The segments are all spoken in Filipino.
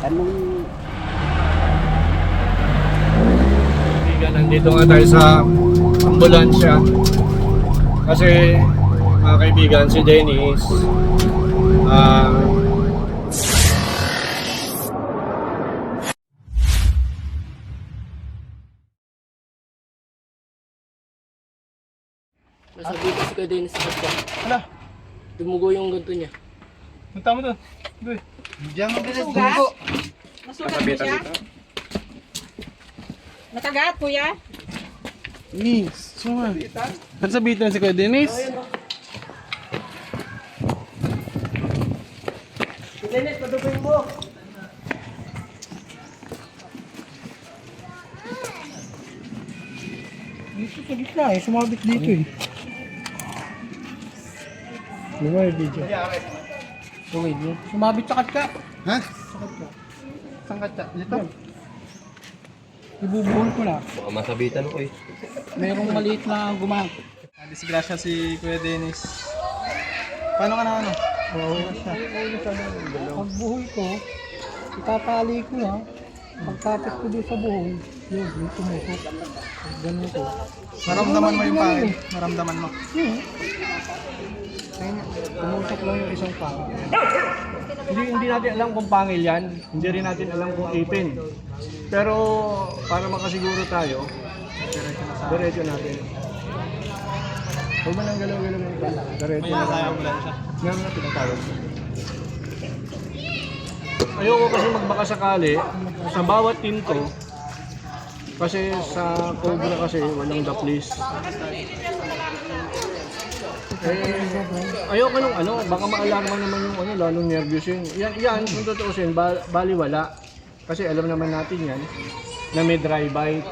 Anong Kaibigan, nandito nga tayo sa ambulansya. Kasi mga kaibigan, si Dennis Nasabi kasi kay Dennis sa kanya. Ala, Dumugo yung ganto niya. punta mo doon. Doon. diyan mo bilis Masugat? dugo. Masugat mo siya? Matagat, kuya? Dennis, suma. Ano sabihin si Kuya Dennis? Dennis, padugoy mo! Dito sa gitna eh, sumabit dito eh. Di ba yung video? Tuwid mo. Sumabit sa katka. Ha? Saan katka? Dito. Ibubuhol ko na. Baka masabitan ko eh. Merong maliit na gumang. Disgrasya si Kuya Dennis. Paano ka na ano? Oo, pagbuhol ko, itatali ko na. Pagtapos ko doon sa buhol, yun, yung tumusok. Ganun ko. Naramdaman mo yung pangil? Naramdaman mo? Tumusok lang yung isang pangil. Hindi natin alam kung pangil yan. Hindi rin natin alam kung ipin. Pero para makasiguro tayo, diretso natin. Huwag mo nang galaw-galaw ng iba. Diretso na tayo. Ngayon na pinatawag. Ayoko kasi magbaka sakali sa bawat tinto kasi sa Cobra kasi walang daplis. Ayoko nung ano, baka maalarma naman yung ano, lalong nervous yun. Yan kung tutuusin, bali wala. Kasi alam naman natin yan na may dry bite.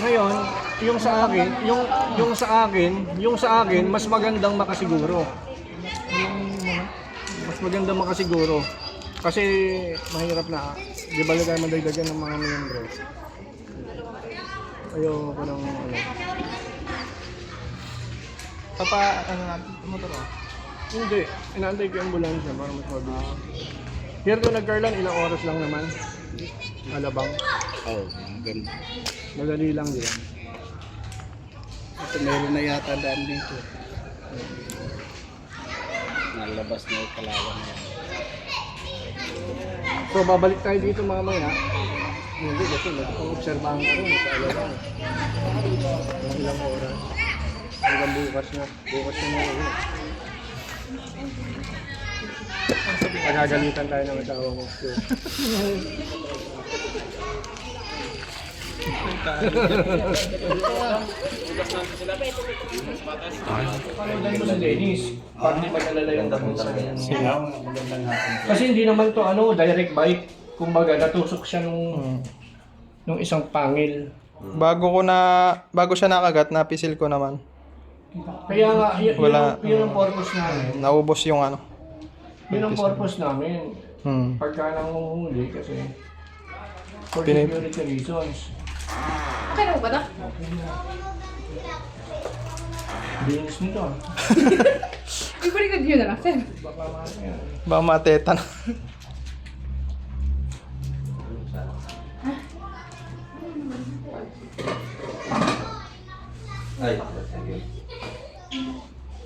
Ngayon, yung sa akin, mas magandang makasiguro. Mas magandang makasiguro. Kasi mahirap na. Di ba tayo madagdagan ng mga miyembro? Ayoko ko ng ano. Ano natin? Motor ah? Hindi. Inaantay ko yung ambulansya para mas mabilis. Here to Nagcarlan, ilang oras lang naman. Alabang. Oh, ganun. Madali lang din. Ito meron na yata daan dito. Nalabas na yung kalawan na yan. So babalik tayo dito mamaya. Hindi kasi nag-obserbahan ko rin sa alabang. Ng ilang oras. Hanggang bukas na. Bukas na uwi. Nagagalitan tayo ng asawa ko. Panodan mo sa Dennis. Pag di mag-alala yung damo sa kasi hindi naman to ano, direct bite. Kumbaga natusok siya nung isang pangil. Bago siya nakagat, napisil ko naman. Kaya nga, Wala. yun ang purpose namin. Naubos yung ano. Yun ang purpose namin. Pagka nanguhuli kasi for security reasons. Okay na ba na? Bilis nito ah. Ibaligod yun na lang, sir. Baka mateta na. Ay.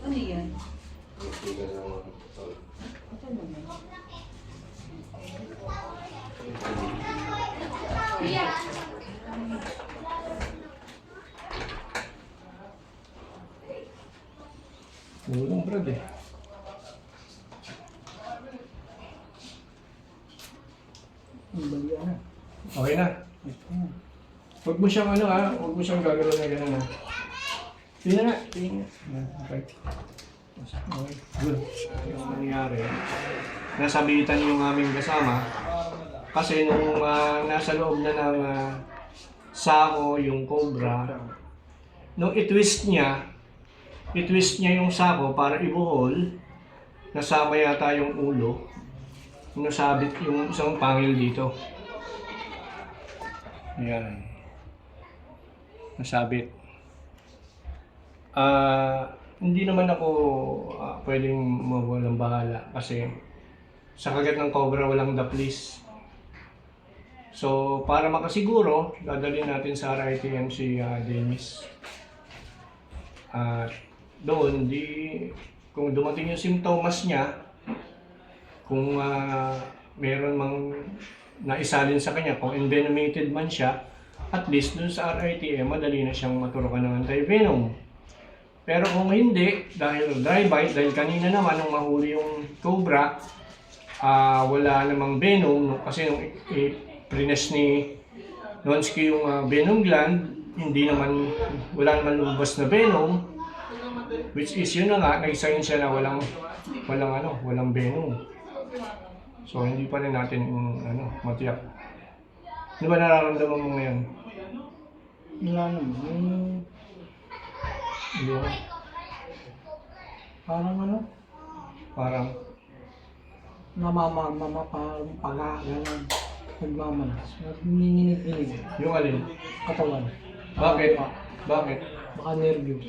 Ano yan? Walang brad eh. Okay na. Huwag mo siyang ano ha, huwag mo siyang gagalaw na gano'n ha. Tingnan nga, tingnan nga. Okay. Okay, good. Yung nangyari, nasabitan yung aming kasama kasi nung nasa loob na ng sako yung cobra, nung itwist niya yung sako para ibuhol, nasama yata yung ulo, nasabit yung isang pangil dito. Ayan. Nasabit. Hindi naman ako pwedeng mawalang bahala kasi Sa kagat ng cobra, walang daplis. So, para makasiguro, dadalhin natin sa RITM si Dennis. At doon, kung dumating yung symptoms niya, kung meron mang naisalin sa kanya, kung envenomated man siya, at least dun sa RITM, madali na siyang maturukan ng anti-venom. Pero kung hindi, dahil dry bite, dahil kanina naman nung mahuli yung cobra, wala namang venom, kasi nung prines ni Nonsky yung venom gland, wala naman lumabas na venom, which is yun na nga, nag-sign siya na walang venom. So hindi pa rin natin matiyak. Ano ba nararamdaman mo ngayon? Wala naman. Hindi na. Parang Parang paga, gano'n. Nagmamalas. Nanginginig-inig. yung alin? Katawan. Bakit? Bakit? Baka nervyo.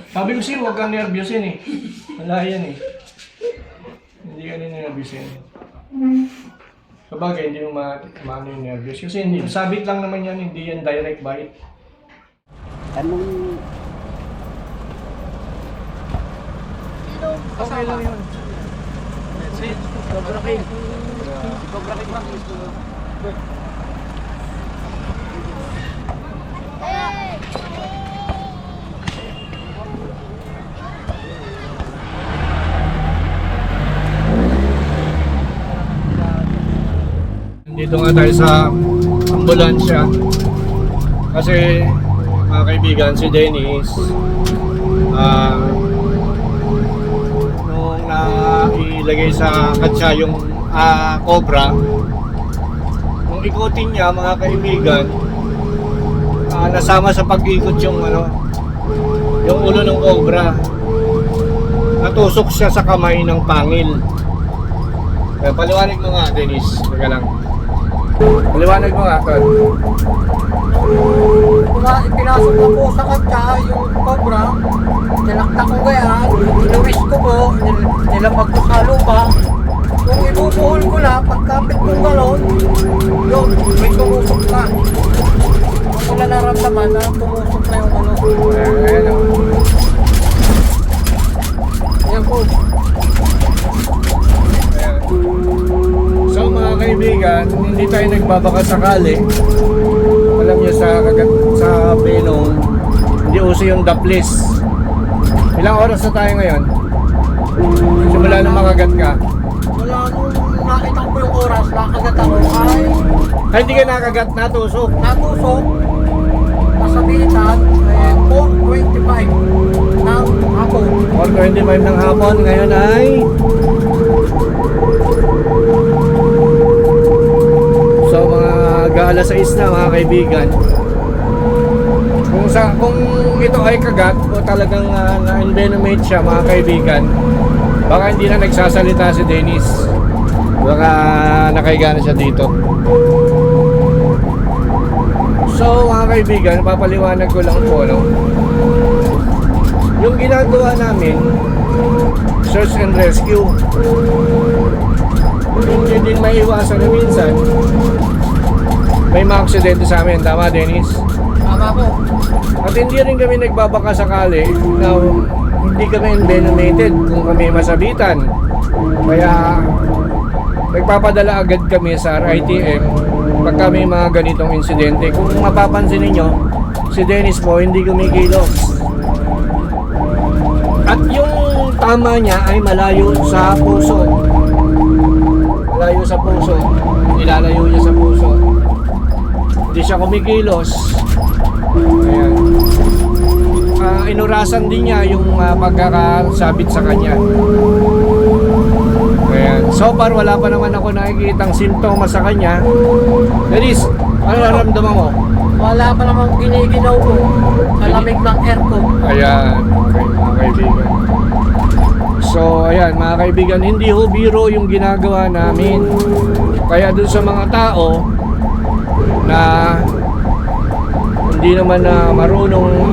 Sabi ko sa'yo, huwag kang nervyusin eh. Wala yan eh. Hindi ka rin nervyusin. Sabagay, hindi mo maano yung nervyos. Kasi hindi, sabit lang naman yan, hindi yan direct bite. Anong Okay lang yun. Cobra King. Cobra King ba? Dito nga tayo sa ambulansya. Kasi mga kaibigan, si Dennis nung nailagay sa katsa yung cobra, nung ikutin niya mga kaibigan, nasama sa pag-ikot yung yung ulo ng cobra. Natusok siya sa kamay ng pangil. Paliwanag mo nga, Dennis. Teka lang. Paliwanag mo nga, Todd. Pinasok na po sa katsa yung cobra, nilakta ko kaya, inuwis ko po, nilapag ko sa lupa. Kung ibubuhol ko na, pagkapit kong galon, yun, may tumusok na. Kung wala naramdaman na tumusok na yung ano. Ayan o. Ayan po. Ayan. So mga kaibigan, hindi tayo nagbabaka sakali. Alam niyo sa venom, hindi uso yung daplis. Ilang oras na tayo ngayon? Simula na makagat ka. Wala nung nakita ko yung oras, nakagat ako ay Hindi ka nakagat, natusok. natusok. Masabitan, 4:25 ng hapon. 4:25 ng hapon, ngayon ay so mga alas 6 na mga kaibigan. Kung ito ay kagat o talagang na-envenomate siya mga kaibigan, baka hindi na nagsasalita si Dennis. Baka nakahiga na siya dito. So mga kaibigan, papaliwanag ko lang po yung ginagawa namin, search and rescue. Hindi din maiwasan na minsan may mga aksidente sa amin, tama Dennis? Tama po. At hindi rin kami nagbabaka sakali na hindi kami envenomated kung kami masabitan. Kaya nagpapadala agad kami sa RITM pag kami mga ganitong insidente. Kung mapapansin ninyo, si Dennis po hindi kumikilos. At yung tama niya ay malayo sa puso. Malayo sa puso. Nilalayo niya sa puso. Hindi siya kumikilos. Ayan. Inurasan din niya yung pagkakasabit sa kanya. Ayan. So far wala pa naman ako nakikitang simptomas sa kanya. Dennis, ano nararamdaman mo? Wala pa namang giniginaw ko. Malamig ng aircon. Ayan, okay, mga kaibigan. So, ayan, mga kaibigan, hindi ho biro yung ginagawa namin. Kaya dun sa mga tao na hindi naman na marunong,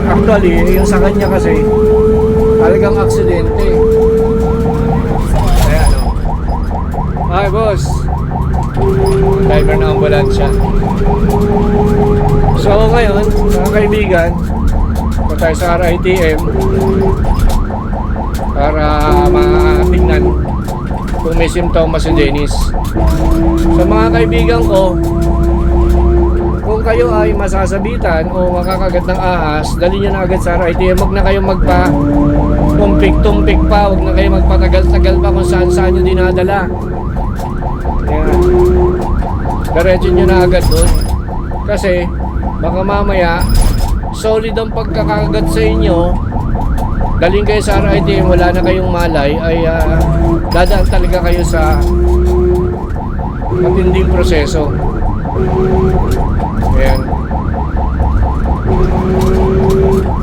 actually, yung sa kanya kasi, talagang aksidente. Ayan, o. Hi, boss. Driver ng ambulansya. So ngayon, mga kaibigan, punta tayo sa RITM para matingnan kung may simptomas si Dennis. Sa mga kaibigan ko, kung kayo ay masasabitan o makakagat ng ahas, dali nyo na agad sa RITM. Huwag na kayong magpa-tumpik-tumpik pa. Huwag na kayong magpatagal-tagal pa kung saan-saan nyo dinadala. Ayan. Diretso nyo na agad doon. Kasi baka mamaya solid ang pagkakagat sa inyo, daling kayo sa RITM, wala na kayong malay, ay dadaan talaga kayo sa matinding proseso. Ayan.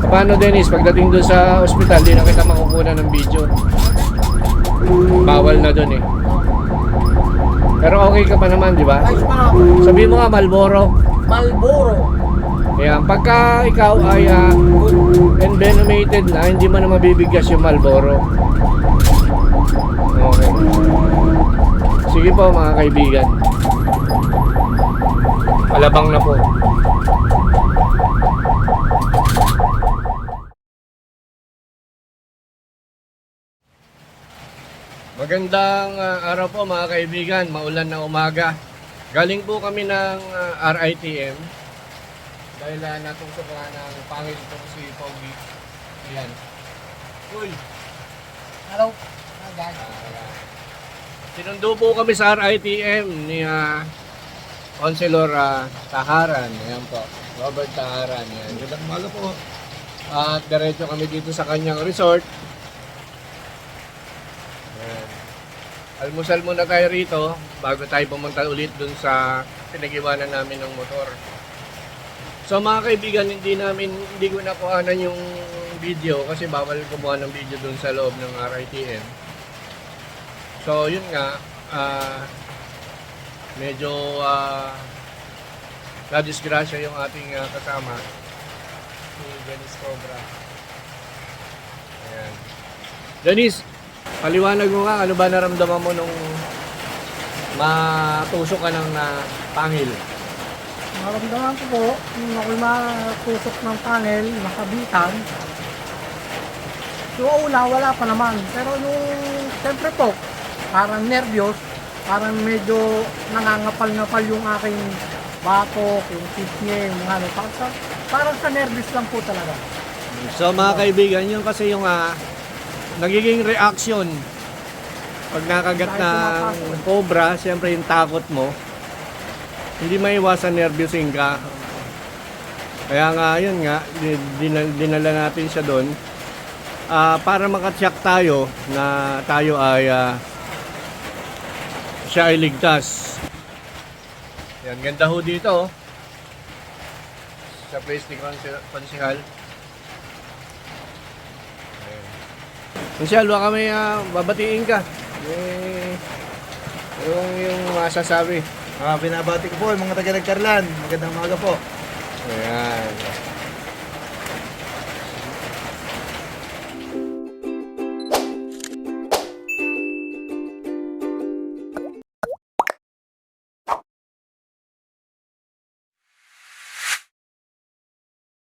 Paano, Dennis, pagdating doon sa ospital, di na kita makukuha ng video. Bawal na doon eh. Pero okay ka pa naman, di ba? Ayos pa ako. Sabi mo nga, Marlboro. Malboro. Ayan, pagka ikaw ay envenomated na, hindi mo na mabibigyan yung Marlboro. Okay. Sige po, mga kaibigan. Alabang na po. Magandang araw po, mga kaibigan. Maulan na umaga. Galing po kami ng RITM dahil natungsok nga ng pangil itong si Pogi. Ayan. Uy! Hello. Sinundo po kami sa RITM ni Councilor Taharan. Ayan po. Robert Taharan. Ayan. Gandang umaga po. At diretso kami dito sa kanyang resort. Ayan. Almusal muna tayo rito bago tayo pumunta ulit dun sa pinag-iwanan namin ng motor. So mga kaibigan, hindi ko nakuhanan yung video kasi bawal kumuha ng video dun sa loob ng RITM. So yun nga, medyo na-disgrasya yung ating kasama, si Dennis Cobra. Ayan. Dennis, paliwanag mo nga, ano ba naramdaman mo nung matusok ka ng pangil? Maramdaman ko po, nung ako'y matusok ng panel, nakabitan. Yung una, wala pa naman. Pero nung, siyempre po, parang nervyos, parang medyo nangangapal-ngapal yung aking batok, yung kidney, yung ano. Parang sa nervyos lang po talaga. So mga kaibigan, yun kasi yung nagiging reaction pag nakagat ng cobra, siyempre yung takot mo, hindi maiwasan nervyusin ka. Kaya nga, yun nga, dinala natin siya doon para makatsak tayo na tayo ay siya ay ligtas. Yan, ganda ho dito oh. Sa place ni Konsihal. Konsihal, baka may babatiin ka. Yung masasabi. Binabati ko po yung mga taga-Nagkarlan. Magandang umaga po. Ayan.